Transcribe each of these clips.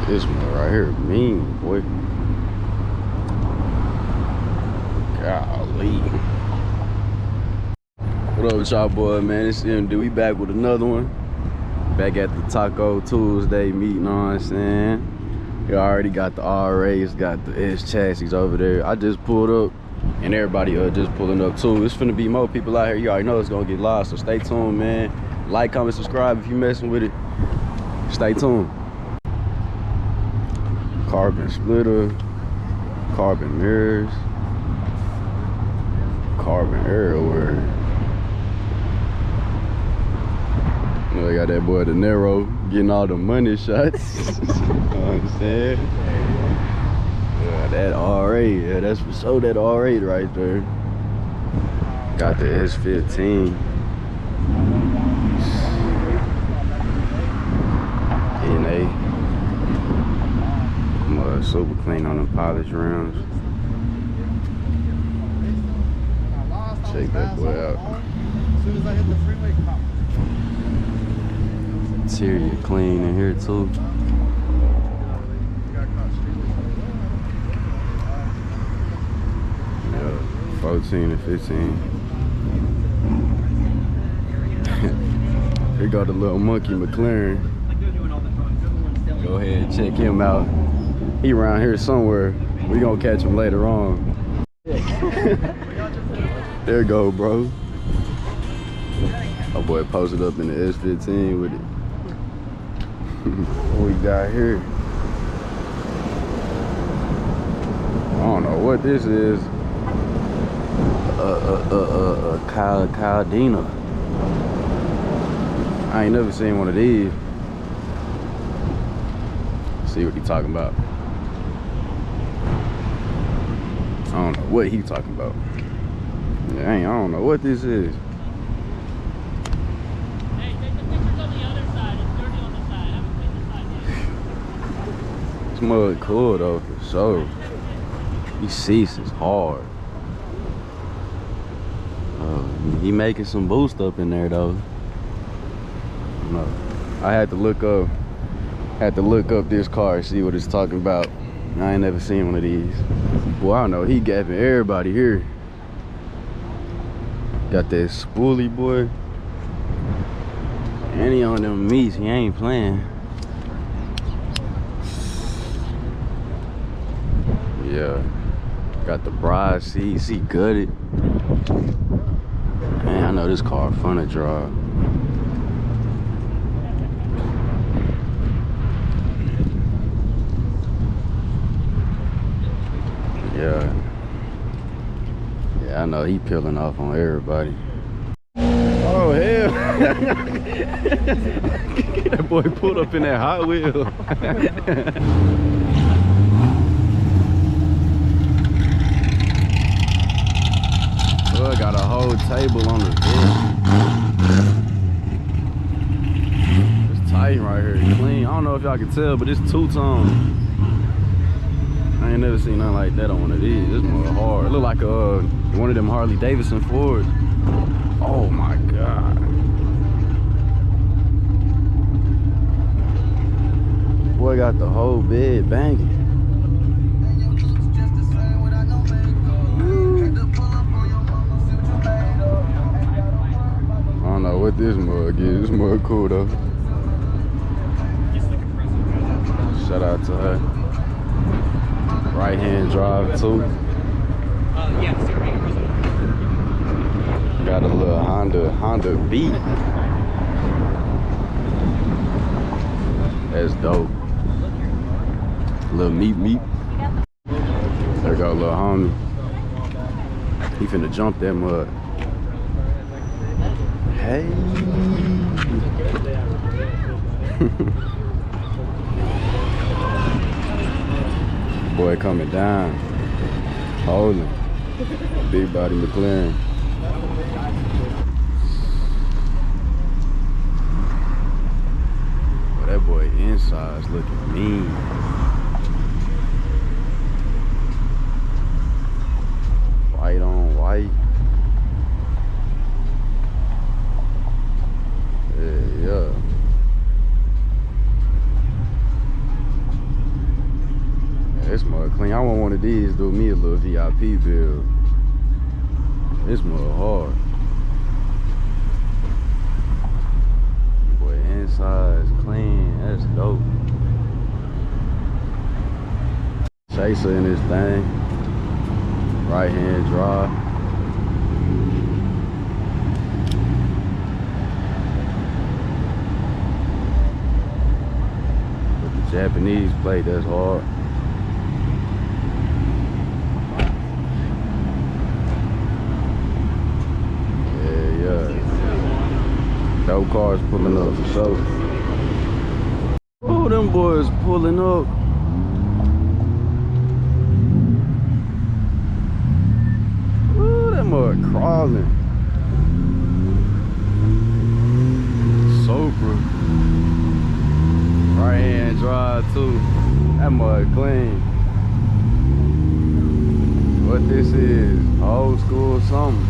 This one right here, mean boy. Golly. What up with y'all boy, man? It's MD. We back with another one. Back at the Taco Tuesday meeting, you know what I'm saying? We already got the RAs, got the S chassis over there. I just pulled up and everybody just pulling up too. It's finna be more people out here. You already know it's gonna get live, so stay tuned, man. Like, comment, subscribe if you messing with it. Stay tuned. Carbon splitter, carbon mirrors, carbon everywhere. You know, they got that boy De Niro getting all the money shots. You know what I'm saying? Yeah, that RA, yeah, that's for sure that R8 right there. Got the S15. NA. Super clean on the polished rims. Check that boy out. As soon as I hit the freeway, pop. Interior clean in here too. Yeah, 14 and 15. Here go the little monkey McLaren. Go ahead and check him out. He around here somewhere. We gonna catch him later on. There go, bro. Oh boy, posted up in the S15 with it. What we got here? I don't know what this is. Caldina. I ain't never seen one of these. See what he talking about. I don't know what he talking about. Yeah, I don't know what this is. Hey, take the pictures on the other side. It's dirty on the side. I haven't cleaned the side yet. This mud cool though, for sure. These seats is hard. He making some boost up in there though. No, I had to look up this car and see what it's talking about. I ain't never seen one of these. Well, I don't know, he gapping everybody here. Got that spoolie boy. And he on them meats, he ain't playing. Yeah. Got the bride seats, he gutted. Man, I know this car fun to drive. Yeah, I know he peeling off on everybody. Oh hell! That boy pulled up in that Hot Wheel. Oh, got a whole table on the bed. It's tight right here, it's clean. I don't know if y'all can tell, but it's two-tone. I ain't never seen nothing like that on one of these. This more hard. It look like one of them Harley Davidson Fords. Oh my God. Boy got the whole bed banging. I don't know what this mug is. This mug cool though. Shout out to her. Right hand drive too. Got a little Honda Beat. That's dope. Little meep. There go little homie. He finna jump that mud. Hey. Boy coming down, holding, big body McLaren. Boy, that boy inside's looking mean. White on white. Yeah. one of these, do me a little VIP build. This more hard. Boy, inside's clean. That's dope. Chaser in this thing. Right hand drive. With the Japanese plate, that's hard. Dope cars pulling up for sure. Oh, them boys pulling up. Ooh, them boys crawling. Super. Right hand drive too. That mud clean. What this is? Old school something.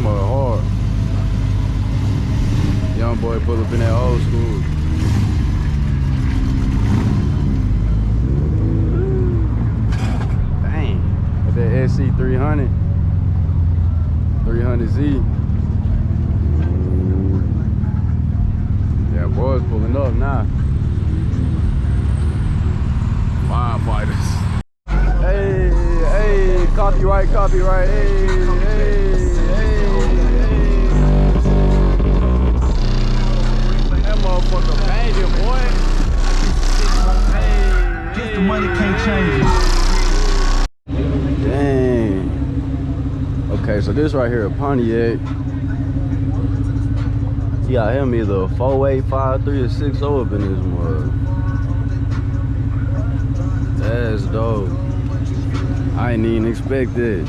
Hard. Young boy pull up in that old school. Dang. With that SC 300. 300Z. Yeah, boys pulling up now. Firefighters. Hey, hey, copyright, copyright, hey, hey. Motherfucker banging, boy. Hey, Just the money can't change it. Dang. Okay, so this right here, a Pontiac. He got him either a 4.8, 5.3, or 6.0 up in this mud. That's dope. I ain't even expect that.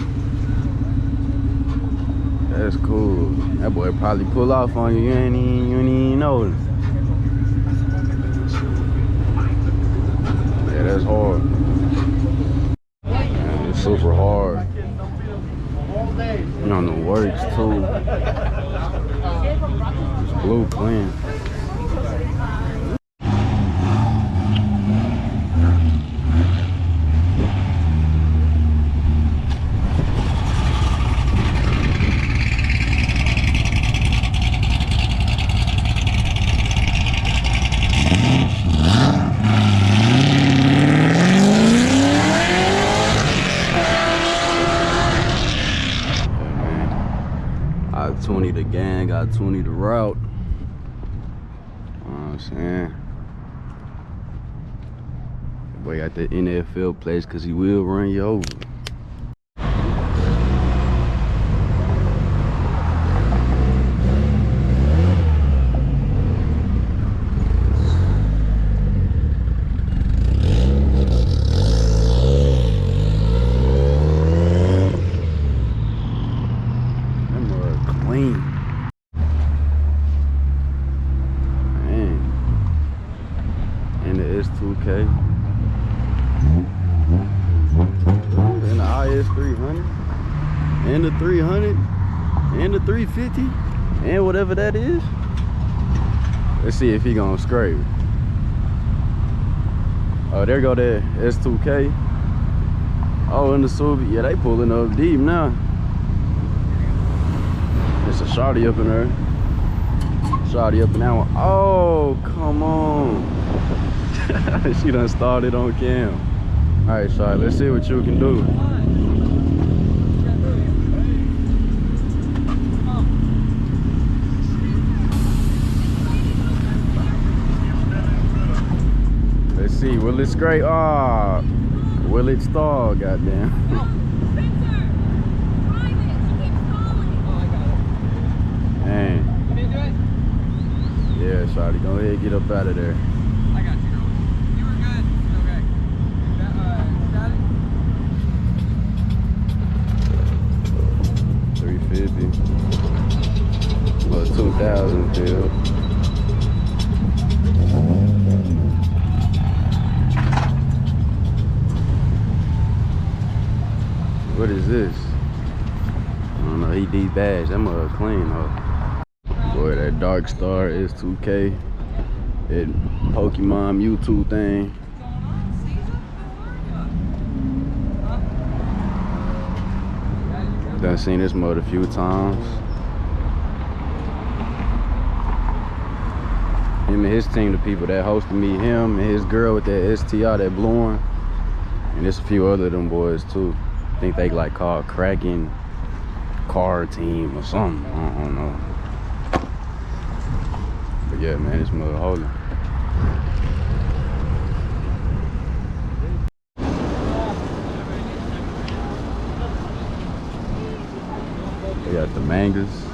That's cool. That boy probably pull off on you. You ain't even know it. Yeah, that's hard. Man, it's super hard. You on the works too. It's blue clean. I 20 the gang, got 20 the route. You know what I'm saying? Boy got the NFL place because he will run you over. S2K and the IS300 and the 300 and the 350 and whatever that is. Let's see if he gonna scrape. Oh, there go that S2K. Oh, and the Subi. Yeah, they pulling up deep now. It's a shawty up in there. Shawty up in that one. Oh, come on. She done started on cam. All right, shawty, let's see what you can do. Let's see, will it scrape? Ah, will it stall, goddamn. Dang. Yeah, shawty, go ahead, get up out of there. I got you, girl. You were good. Okay. Static? 350. Well, 2,000 still. What is this? I don't know, he D-badge. That mother clean though. Boy, that Dark Star S2K. That Pokemon Mewtwo thing. Done seen this mud a few times. Him and his team, the people that hosted me, him and his girl with that STI, that blue one, and there's a few other of them boys too. I think they like called Kraken Car Team or something. I don't know. But yeah, man, this mud holding. They got the mangas.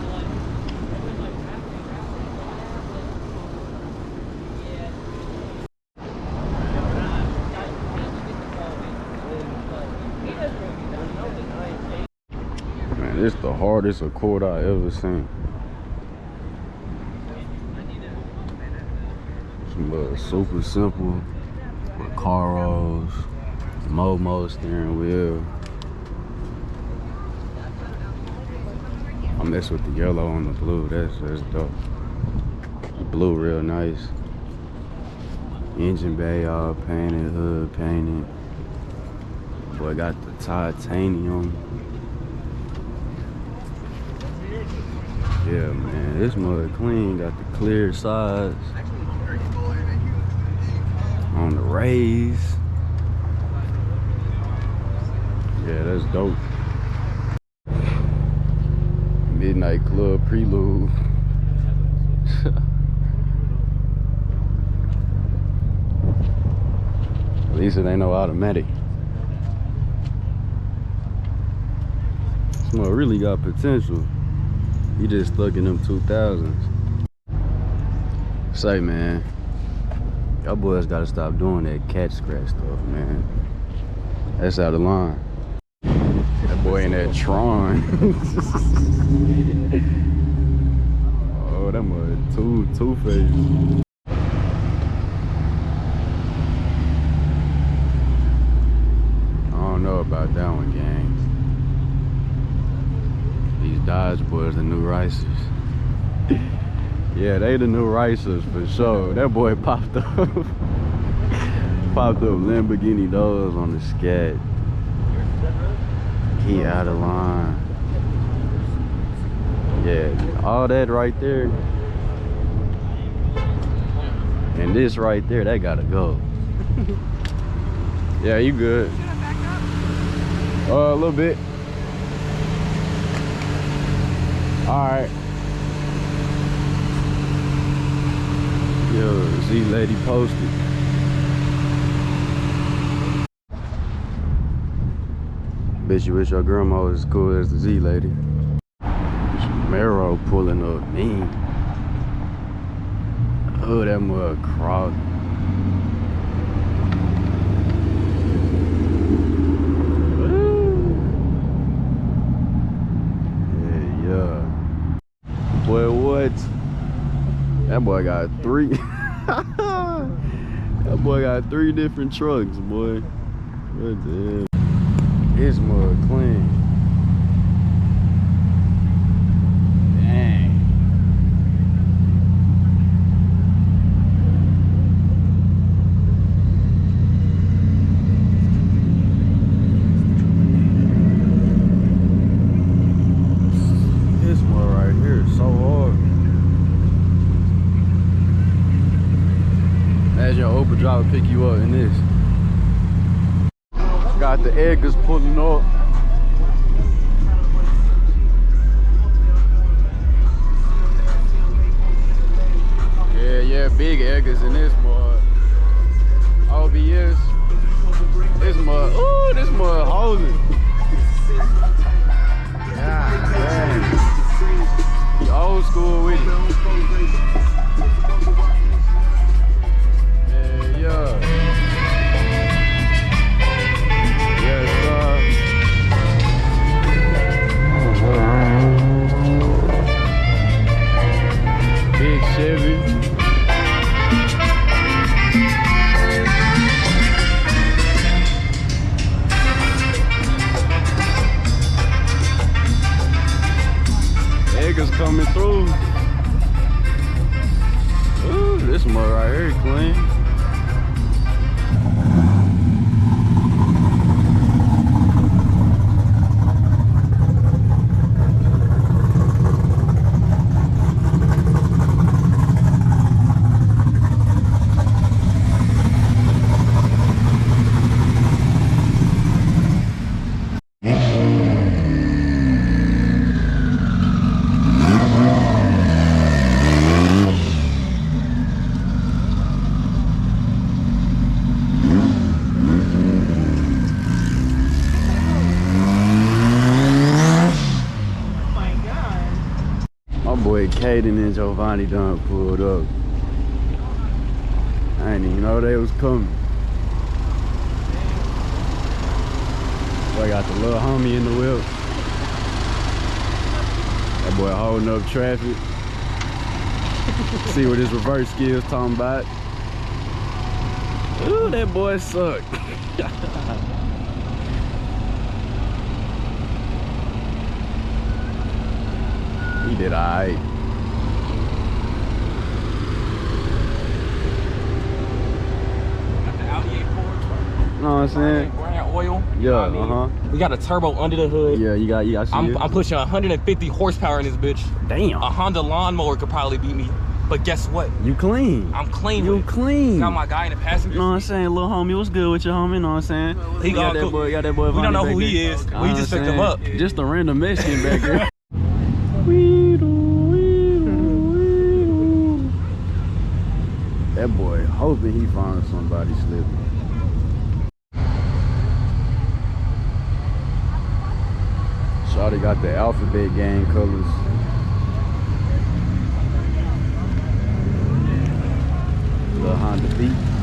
Man, this the hardest Accord I ever seen. But super simple with car rolls, Momo steering wheel. I mess with the yellow on the blue. That's dope. The blue real nice. Engine bay all painted, hood painted. Boy got the titanium. Yeah, man, this mud clean. Got the clear sides on the rays. Yeah, that's dope. Midnight Club Prelude. At least it ain't no automatic. This mud really got potential. He just stuck in them 2000s. Say, man, y'all boys gotta stop doing that catch scratch stuff, man. That's out of line. That boy in that Tron. Oh, that mud two-faced. I don't know about that one, gang. These Dodge boys, the new racers. Yeah, they the new racers for sure. That boy popped up. Popped up Lamborghini doors on the scat. He out of line. Yeah, all that right there. And this right there, that gotta go. Yeah, you good. A little bit. Alright. Yo, Z lady posted. Bet you wish your grandma was as cool as the Z lady. Marrow pulling up mean. Oh, that mud crowded. Boy, what? That boy got three. That boy got 3 different trucks, boy. What the hell? His mud clean. Dang. This mud right here is so hard. Imagine your Uber driver pick you up in this. Got the Edgars pulling up. Yeah, big Edgars in this mud. OBS. This mud, ooh, this mud holding. God damn. You old school with it. Yeah. Big Chevy. Edgars coming through. Ooh, this mud right here clean. boy Caden and Giovanni done pulled up. I didn't even know they was coming. Boy got the little homie in the whip. That boy holding up traffic. See what his reverse skills talking about. Ooh, that boy suck. He did alright. Got the Audi A4. You know what I'm saying? Brand oil. Yeah, know what I mean? We got a turbo under the hood. Yeah, you got I see I'm it. pushing 150 horsepower in this bitch. Damn. A Honda lawnmower could probably beat me. But guess what? You clean. I'm clean You with it. clean. Got my guy in the passenger You know what I'm seat. saying? Little homie, what's good with your homie? You know what I'm saying? He got all that cool. boy, got that boy. We don't know Vonnie who back he there. is. You know We what just I'm picked him saying? up. Just a random Mexican back there. That boy hoping he finds somebody slipping. Shawty got the alphabet gang colors. Little Honda Beat.